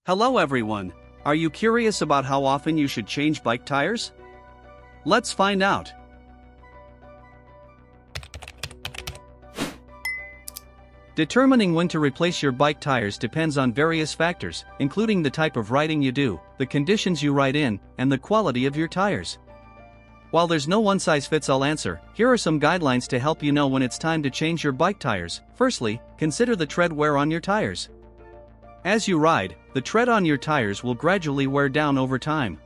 Hello everyone, are you curious about how often you should change bike tires? Let's find out. Determining when to replace your bike tires depends on various factors, including the type of riding you do, the conditions you ride in, and the quality of your tires. While there's no one-size-fits-all answer, here are some guidelines to help you know when it's time to change your bike tires. Firstly, consider the tread wear on your tires. As you ride, the tread on your tires will gradually wear down over time.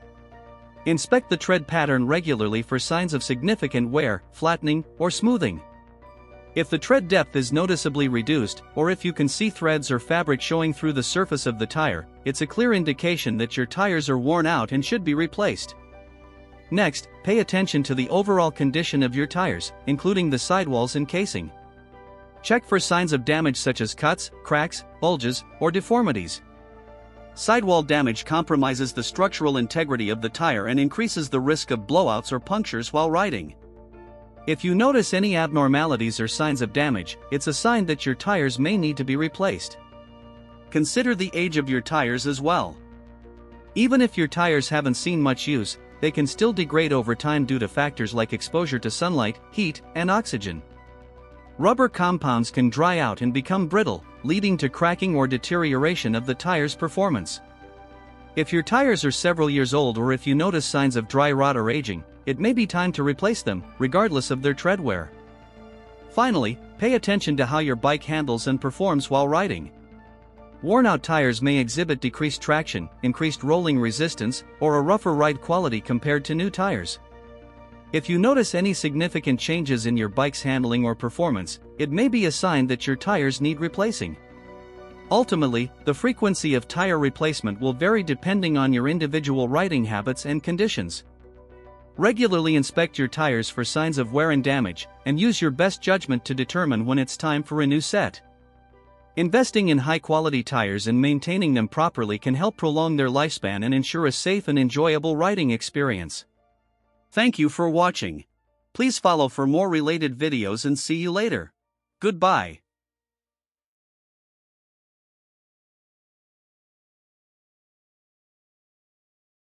Inspect the tread pattern regularly for signs of significant wear, flattening, or smoothing. If the tread depth is noticeably reduced, or if you can see threads or fabric showing through the surface of the tire, it's a clear indication that your tires are worn out and should be replaced. Next, pay attention to the overall condition of your tires, including the sidewalls and casing. Check for signs of damage such as cuts, cracks, bulges, or deformities. Sidewall damage compromises the structural integrity of the tire and increases the risk of blowouts or punctures while riding. If you notice any abnormalities or signs of damage, it's a sign that your tires may need to be replaced. Consider the age of your tires as well. Even if your tires haven't seen much use, they can still degrade over time due to factors like exposure to sunlight, heat, and oxygen. Rubber compounds can dry out and become brittle, leading to cracking or deterioration of the tire's performance. If your tires are several years old or if you notice signs of dry rot or aging, it may be time to replace them, regardless of their tread wear. Finally, pay attention to how your bike handles and performs while riding. Worn-out tires may exhibit decreased traction, increased rolling resistance, or a rougher ride quality compared to new tires. If you notice any significant changes in your bike's handling or performance, it may be a sign that your tires need replacing. Ultimately, the frequency of tire replacement will vary depending on your individual riding habits and conditions. Regularly inspect your tires for signs of wear and damage, and use your best judgment to determine when it's time for a new set. Investing in high-quality tires and maintaining them properly can help prolong their lifespan and ensure a safe and enjoyable riding experience. Thank you for watching. Please follow for more related videos and see you later. Goodbye.